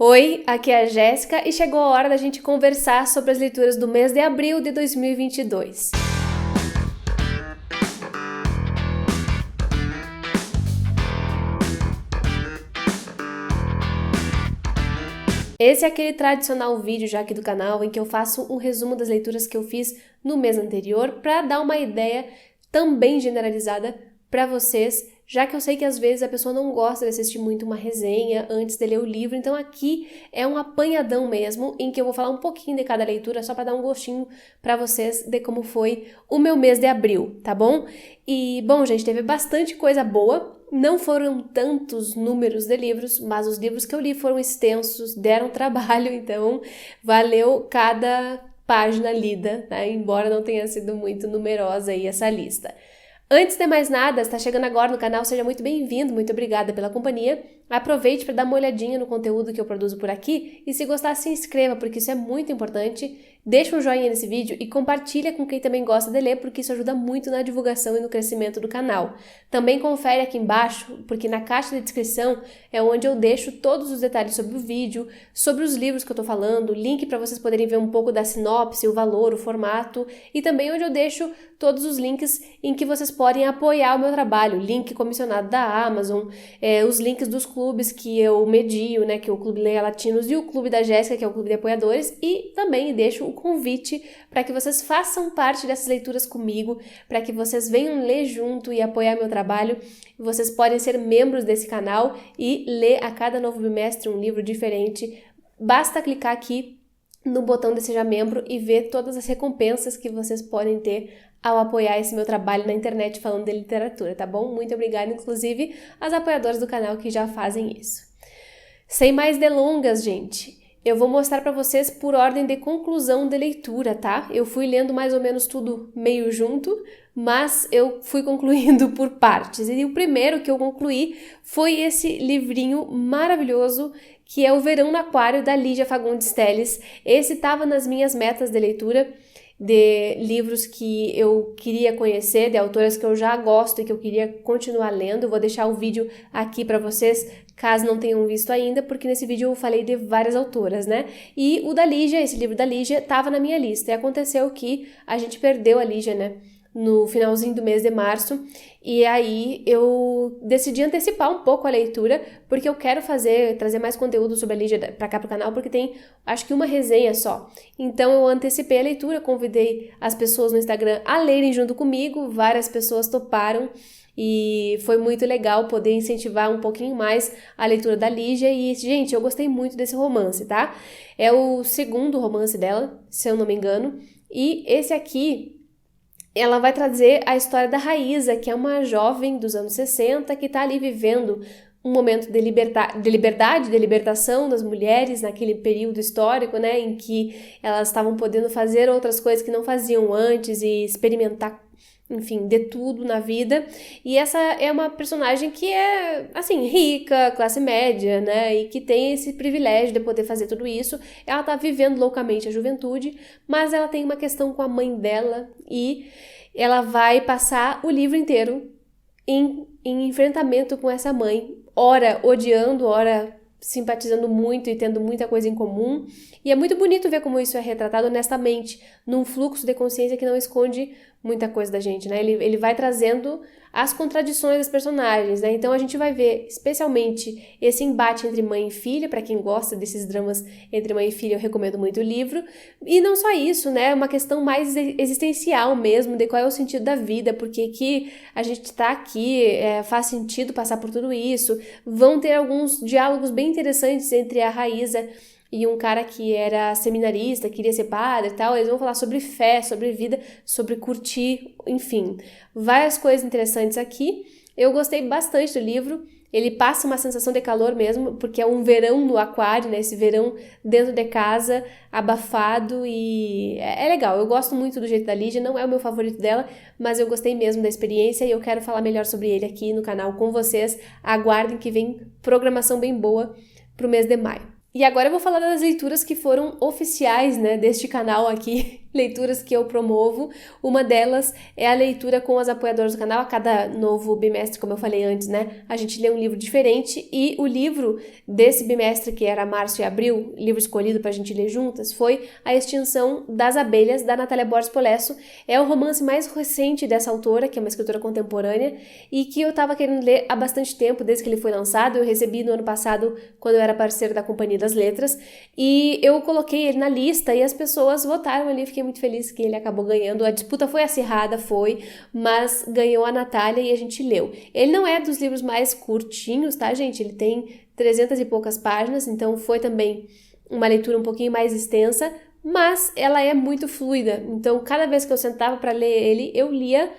Oi, aqui é a Jéssica e chegou a hora da gente conversar sobre as leituras do mês de abril de 2022. Esse é aquele tradicional vídeo já aqui do canal em que eu faço um resumo das leituras que eu fiz no mês anterior para dar uma ideia também generalizada para vocês, já que eu sei que às vezes a pessoa não gosta de assistir muito uma resenha antes de ler o livro, então aqui é um apanhadão mesmo, em que eu vou falar um pouquinho de cada leitura, só para dar um gostinho para vocês de como foi o meu mês de abril, tá bom? E, bom, gente, teve bastante coisa boa, não foram tantos números de livros, mas os livros que eu li foram extensos, deram trabalho, então valeu cada página lida, né? Embora não tenha sido muito numerosa aí essa lista. Antes de mais nada, está chegando agora no canal, seja muito bem-vindo, muito obrigada pela companhia. Aproveite para dar uma olhadinha no conteúdo que eu produzo por aqui e se gostar, se inscreva, porque isso é muito importante. Deixa um joinha nesse vídeo e compartilha com quem também gosta de ler, porque isso ajuda muito na divulgação e no crescimento do canal. Também confere aqui embaixo, porque na caixa de descrição é onde eu deixo todos os detalhes sobre o vídeo, sobre os livros que eu estou falando, link para vocês poderem ver um pouco da sinopse, o valor, o formato, e também onde eu deixo todos os links em que vocês podem apoiar o meu trabalho, link comissionado da Amazon, os links dos clubes que eu medio, né, que é o Clube Leia Latinos e o Clube da Jéssica, que é o Clube de Apoiadores, e também deixo o convite para que vocês façam parte dessas leituras comigo, para que vocês venham ler junto e apoiar meu trabalho. Vocês podem ser membros desse canal e ler a cada novo bimestre um livro diferente. Basta clicar aqui no botão de Seja Membro e ver todas as recompensas que vocês podem ter ao apoiar esse meu trabalho na internet falando de literatura, tá bom? Muito obrigada, inclusive, às apoiadoras do canal que já fazem isso. Sem mais delongas, gente, eu vou mostrar para vocês por ordem de conclusão de leitura, tá? Eu fui lendo mais ou menos tudo meio junto, mas eu fui concluindo por partes. E o primeiro que eu concluí foi esse livrinho maravilhoso que é O Verão no Aquário, da Lígia Fagundes Telles. Esse estava nas minhas metas de leitura, de livros que eu queria conhecer, de autoras que eu já gosto e que eu queria continuar lendo. Eu vou deixar o vídeo aqui para vocês, caso não tenham visto ainda, porque nesse vídeo eu falei de várias autoras, né? E o da Lígia, esse livro da Lígia, estava na minha lista. E aconteceu que a gente perdeu a Lígia, né? No finalzinho do mês de março, e aí eu decidi antecipar um pouco a leitura, porque eu quero trazer mais conteúdo sobre a Lígia pra cá pro canal, porque tem, acho que uma resenha só. Então eu antecipei a leitura, convidei as pessoas no Instagram a lerem junto comigo, várias pessoas toparam, e foi muito legal poder incentivar um pouquinho mais a leitura da Lígia, e, gente, eu gostei muito desse romance, tá? É o segundo romance dela, se eu não me engano, e esse aqui ela vai trazer a história da Raíza, que é uma jovem dos anos 60 que está ali vivendo um momento de liberdade, de libertação das mulheres naquele período histórico, né, em que elas estavam podendo fazer outras coisas que não faziam antes e experimentar, enfim, de tudo na vida. E essa é uma personagem que é, assim, rica, classe média, né, e que tem esse privilégio de poder fazer tudo isso. Ela tá vivendo loucamente a juventude, mas ela tem uma questão com a mãe dela e ela vai passar o livro inteiro em enfrentamento com essa mãe, ora odiando, ora simpatizando muito e tendo muita coisa em comum. E é muito bonito ver como isso é retratado honestamente, num fluxo de consciência que não esconde muita coisa da gente, né? Ele vai trazendo as contradições das personagens, né? Então a gente vai ver especialmente esse embate entre mãe e filha. Para quem gosta desses dramas entre mãe e filha, eu recomendo muito o livro. E não só isso, né? Uma questão mais existencial mesmo, de qual é o sentido da vida, porque que a gente tá aqui, faz sentido passar por tudo isso. Vão ter alguns diálogos bem interessantes entre a Raíza e um cara que era seminarista, queria ser padre e tal. Eles vão falar sobre fé, sobre vida, sobre curtir, enfim, várias coisas interessantes aqui. Eu gostei bastante do livro. Ele passa uma sensação de calor mesmo, porque é um verão no aquário, né? Esse verão dentro de casa, abafado, e é legal. Eu gosto muito do jeito da Lígia, não é o meu favorito dela, mas eu gostei mesmo da experiência e eu quero falar melhor sobre ele aqui no canal com vocês. Aguardem que vem programação bem boa pro mês de maio. E agora eu vou falar das leituras que foram oficiais, né, deste canal aqui, leituras que eu promovo. Uma delas é a leitura com as apoiadoras do canal. A cada novo bimestre, como eu falei antes, né, a gente lê um livro diferente, e o livro desse bimestre, que era março e abril, livro escolhido pra gente ler juntas, foi A Extinção das Abelhas, da Natália Borges Polesso. É o romance mais recente dessa autora, que é uma escritora contemporânea, e que eu tava querendo ler há bastante tempo, desde que ele foi lançado. Eu recebi no ano passado, quando eu era parceira da Companhia das Letras, e eu coloquei ele na lista e as pessoas votaram ali. Fiquei muito feliz que ele acabou ganhando. A disputa foi acirrada, mas ganhou a Natália e a gente leu. Ele não é dos livros mais curtinhos, tá, gente? Ele tem 300 e poucas páginas, então foi também uma leitura um pouquinho mais extensa, mas ela é muito fluida. Então, cada vez que eu sentava para ler ele, eu lia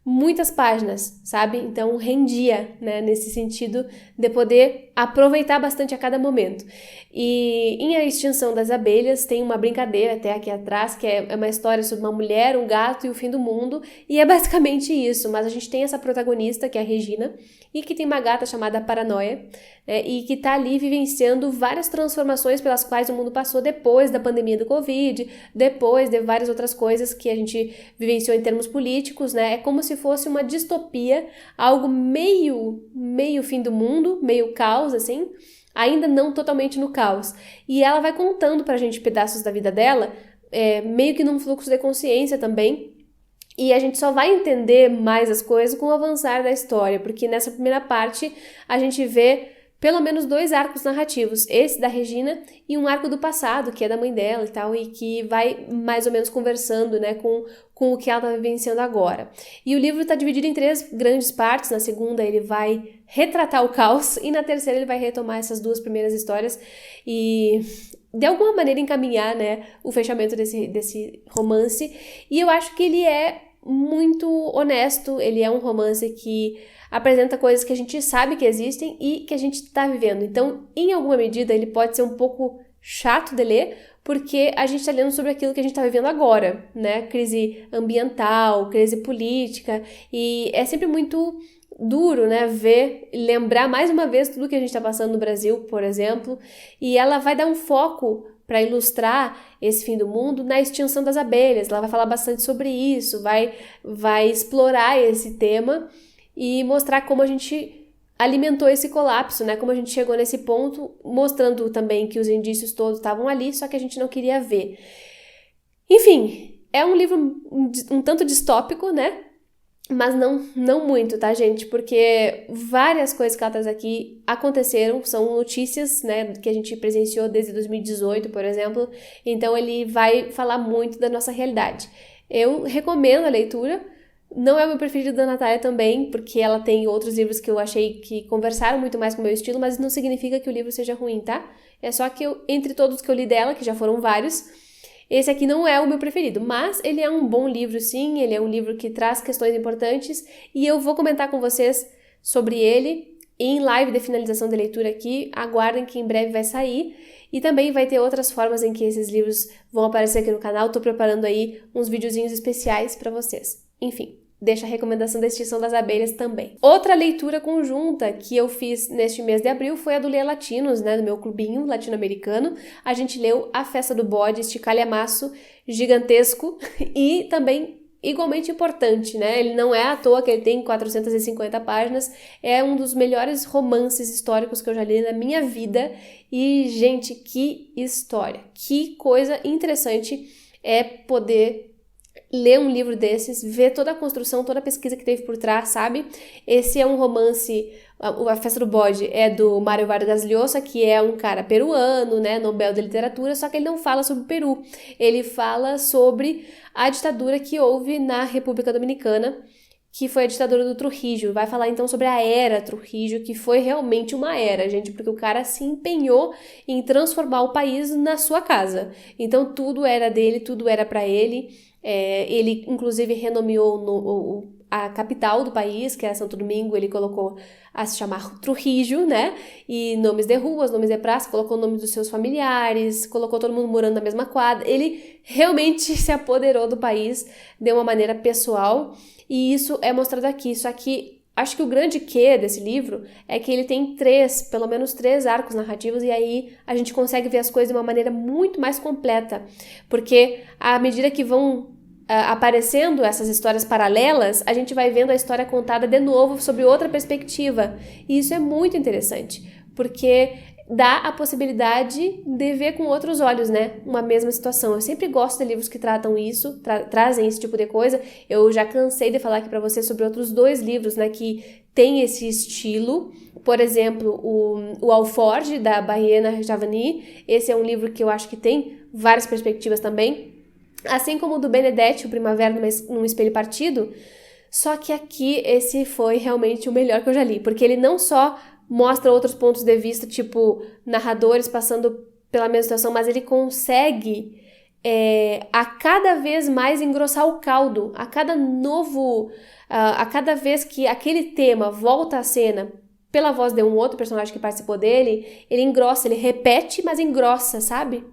muitas páginas, sabe? Então rendia, né, nesse sentido de poder aproveitar bastante a cada momento. E em A Extinção das Abelhas tem uma brincadeira até aqui atrás, que é uma história sobre uma mulher, um gato e o fim do mundo, e é basicamente isso, mas a gente tem essa protagonista, que é a Regina, e que tem uma gata chamada Paranoia, né, e que tá ali vivenciando várias transformações pelas quais o mundo passou depois da pandemia do Covid, depois de várias outras coisas que a gente vivenciou em termos políticos, né? É como se fosse uma distopia, algo meio fim do mundo, meio caos, assim, ainda não totalmente no caos. E ela vai contando pra gente pedaços da vida dela, meio que num fluxo de consciência também, e a gente só vai entender mais as coisas com o avançar da história, porque nessa primeira parte a gente vê pelo menos 2 arcos narrativos, esse da Regina e um arco do passado, que é da mãe dela e tal, e que vai mais ou menos conversando, né, com o que ela tá vivenciando agora. E o livro está dividido em 3 grandes partes. Na segunda ele vai retratar o caos, e na terceira ele vai retomar essas 2 primeiras histórias e de alguma maneira encaminhar, né, o fechamento desse romance. E eu acho que ele é muito honesto, ele é um romance que apresenta coisas que a gente sabe que existem e que a gente está vivendo. Então, em alguma medida, ele pode ser um pouco chato de ler, porque a gente está lendo sobre aquilo que a gente está vivendo agora, né? Crise ambiental, crise política, e é sempre muito duro, né, lembrar mais uma vez tudo que a gente está passando no Brasil, por exemplo, e ela vai dar um foco para ilustrar esse fim do mundo na extinção das abelhas. Ela vai falar bastante sobre isso, vai explorar esse tema e mostrar como a gente alimentou esse colapso, né? Como a gente chegou nesse ponto, mostrando também que os indícios todos estavam ali, só que a gente não queria ver. Enfim, é um livro um tanto distópico, né? Mas não muito, tá, gente? Porque várias coisas que ela traz aqui aconteceram, são notícias, né, que a gente presenciou desde 2018, por exemplo. Então ele vai falar muito da nossa realidade. Eu recomendo a leitura. Não é o meu preferido da Natália também, porque ela tem outros livros que eu achei que conversaram muito mais com o meu estilo, mas não significa que o livro seja ruim, tá? É só que entre todos que eu li dela, que já foram vários, esse aqui não é o meu preferido, mas ele é um bom livro, sim. Ele é um livro que traz questões importantes e eu vou comentar com vocês sobre ele em live de finalização de leitura aqui. Aguardem que em breve vai sair. E também vai ter outras formas em que esses livros vão aparecer aqui no canal. Tô preparando aí uns videozinhos especiais para vocês. Enfim, deixa a recomendação da Extinção das Abelhas também. Outra leitura conjunta que eu fiz neste mês de abril foi a do Lê Latinos, né, do meu clubinho latino-americano. A gente leu A Festa do Bode, este calhamaço gigantesco e também igualmente importante, né? Ele não é à toa que ele tem 450 páginas, é um dos melhores romances históricos que eu já li na minha vida. E, gente, que história, que coisa interessante é poder ler um livro desses, ver toda a construção, toda a pesquisa que teve por trás, sabe? Esse é um romance, A Festa do Bode é do Mário Vargas Llosa, que é um cara peruano, né, Nobel de Literatura, só que ele não fala sobre o Peru, ele fala sobre a ditadura que houve na República Dominicana, que foi a ditadura do Trujillo. Vai falar então sobre a era Trujillo, que foi realmente uma era, gente, porque o cara se empenhou em transformar o país na sua casa. Então tudo era dele, tudo era para ele. Ele, inclusive, renomeou a capital do país, que é Santo Domingo, ele colocou a se chamar Trujillo, né? E nomes de ruas, nomes de praça, colocou o nome dos seus familiares, colocou todo mundo morando na mesma quadra. Ele realmente se apoderou do país de uma maneira pessoal, e isso é mostrado aqui. Só que acho que o grande quê desse livro é que ele tem pelo menos três arcos narrativos, e aí a gente consegue ver as coisas de uma maneira muito mais completa, porque à medida que vão aparecendo essas histórias paralelas, a gente vai vendo a história contada de novo sobre outra perspectiva, e isso é muito interessante, porque dá a possibilidade de ver com outros olhos, né, uma mesma situação. Eu sempre gosto de livros que tratam isso, trazem esse tipo de coisa. Eu já cansei de falar aqui para vocês sobre outros 2 livros, né, que tem esse estilo. Por exemplo, o Alforge, da Baiana Javani. Esse é um livro que eu acho que tem várias perspectivas também. Assim como o do Benedetti, o Primavera num Espelho Partido. Só que aqui esse foi realmente o melhor que eu já li, porque ele não só mostra outros pontos de vista, tipo narradores passando pela mesma situação, mas ele consegue a cada vez mais engrossar o caldo, a cada vez que aquele tema volta à cena pela voz de um outro personagem que participou dele, ele engrossa, ele repete, mas engrossa, sabe?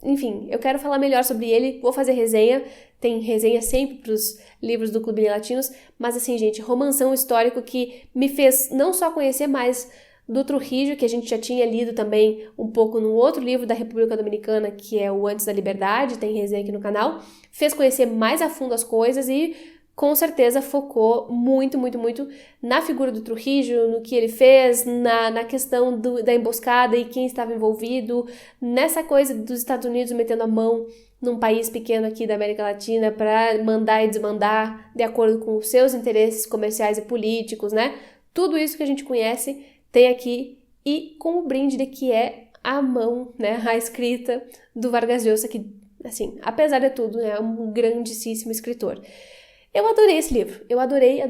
Enfim, eu quero falar melhor sobre ele, vou fazer resenha, tem resenha sempre pros livros do Clube Latinos, mas assim, gente, romanção histórico que me fez não só conhecer mais do Trujillo, que a gente já tinha lido também um pouco no outro livro da República Dominicana, que é o Antes da Liberdade, tem resenha aqui no canal, fez conhecer mais a fundo as coisas e com certeza focou muito, muito, muito na figura do Trujillo, no que ele fez, na questão da emboscada e quem estava envolvido, nessa coisa dos Estados Unidos metendo a mão num país pequeno aqui da América Latina para mandar e desmandar de acordo com os seus interesses comerciais e políticos, né? Tudo isso que a gente conhece tem aqui, e com o brinde de que é a mão, né, a escrita do Vargas Llosa, que, assim, apesar de tudo, é um grandíssimo escritor. Eu adorei esse livro, eu adorei,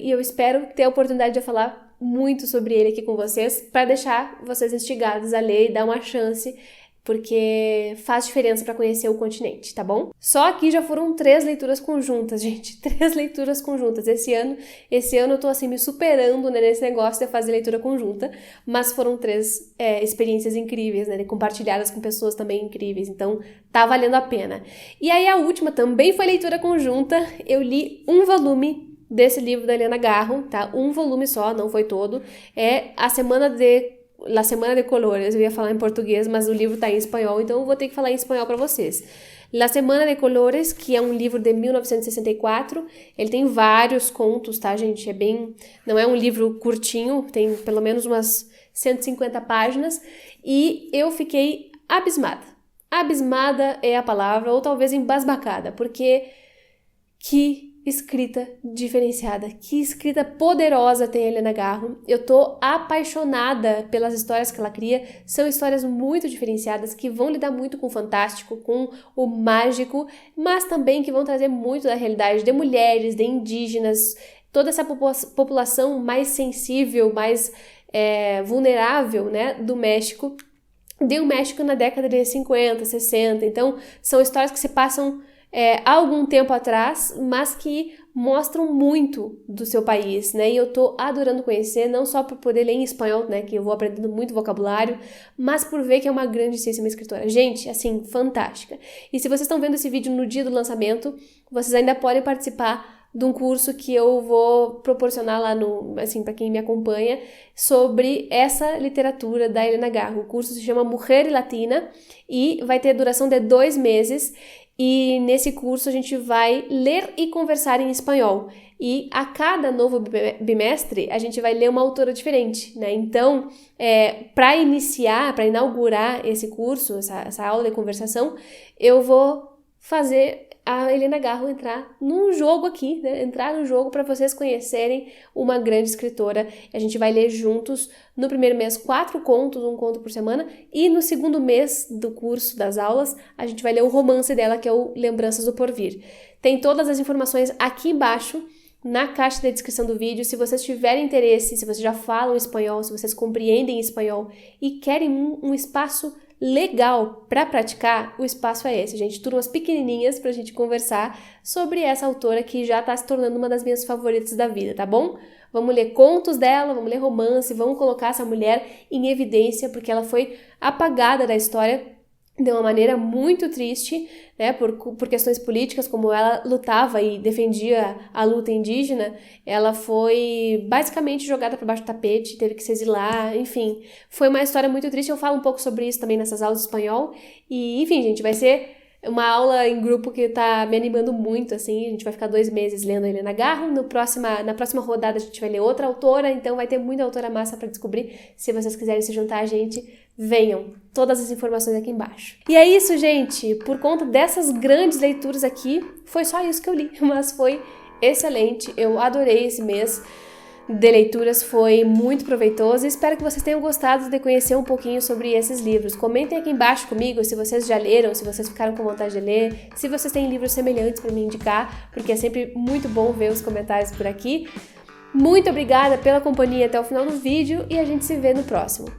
e eu espero ter a oportunidade de falar muito sobre ele aqui com vocês, para deixar vocês instigados a ler e dar uma chance, porque faz diferença para conhecer o continente, tá bom? Só aqui já foram 3 leituras conjuntas, gente, 3 leituras conjuntas. Esse ano eu tô assim me superando, né, nesse negócio de fazer leitura conjunta, mas foram 3 experiências incríveis, né, compartilhadas com pessoas também incríveis, então tá valendo a pena. E aí a última também foi leitura conjunta, eu li um volume desse livro da Helena Garro, tá? Um volume só, não foi todo, é La Semana de Colores, eu ia falar em português, mas o livro tá em espanhol, então eu vou ter que falar em espanhol para vocês. La Semana de Colores, que é um livro de 1964, ele tem vários contos, tá, gente? Não é um livro curtinho, tem pelo menos umas 150 páginas, e eu fiquei abismada. Abismada é a palavra, ou talvez embasbacada, porque que escrita diferenciada, que escrita poderosa tem a Helena Garro. Eu tô apaixonada pelas histórias que ela cria, são histórias muito diferenciadas, que vão lidar muito com o fantástico, com o mágico, mas também que vão trazer muito da realidade de mulheres, de indígenas, toda essa população mais sensível, mais vulnerável, né, do México, de um México na década de 50, 60, então são histórias que se passam há algum tempo atrás, mas que mostram muito do seu país, né? E eu tô adorando conhecer, não só por poder ler em espanhol, né? Que eu vou aprendendo muito vocabulário, mas por ver que é uma grandíssima escritora. Gente, assim, fantástica. E se vocês estão vendo esse vídeo no dia do lançamento, vocês ainda podem participar de um curso que eu vou proporcionar lá assim, para quem me acompanha, sobre essa literatura da Helena Garro. O curso se chama Mujer Latina e vai ter duração de 2 meses. E nesse curso a gente vai ler e conversar em espanhol. E a cada novo bimestre a gente vai ler uma autora diferente, né? Então, para inaugurar esse curso, essa aula de conversação, eu vou fazer a Helena Garro entrar num jogo aqui, né? Entrar no jogo para vocês conhecerem uma grande escritora. A gente vai ler juntos no primeiro mês 4 contos, 1 conto por semana, e no segundo mês do curso, das aulas, a gente vai ler o romance dela, que é o Lembranças do Porvir. Tem todas as informações aqui embaixo, na caixa da descrição do vídeo. Se vocês tiverem interesse, se vocês já falam espanhol, se vocês compreendem espanhol e querem um espaço legal para praticar, o espaço é esse, gente. Turmas pequenininhas pra gente conversar sobre essa autora que já tá se tornando uma das minhas favoritas da vida, tá bom? Vamos ler contos dela, vamos ler romance, vamos colocar essa mulher em evidência, porque ela foi apagada da história de uma maneira muito triste, né, por questões políticas, como ela lutava e defendia a luta indígena, ela foi basicamente jogada para baixo do tapete, teve que se exilar, enfim. Foi uma história muito triste, eu falo um pouco sobre isso também nessas aulas de espanhol, e enfim, gente, vai ser uma aula em grupo que tá me animando muito, assim, a gente vai ficar 2 meses lendo a Helena Garro, na próxima rodada a gente vai ler outra autora, então vai ter muita autora massa para descobrir. Se vocês quiserem se juntar a gente, venham, todas as informações aqui embaixo. E é isso, gente, por conta dessas grandes leituras aqui, foi só isso que eu li, mas foi excelente, eu adorei esse mês de leituras, foi muito proveitoso e espero que vocês tenham gostado de conhecer um pouquinho sobre esses livros. Comentem aqui embaixo comigo se vocês já leram, se vocês ficaram com vontade de ler, se vocês têm livros semelhantes para me indicar, porque é sempre muito bom ver os comentários por aqui. Muito obrigada pela companhia até o final do vídeo e a gente se vê no próximo.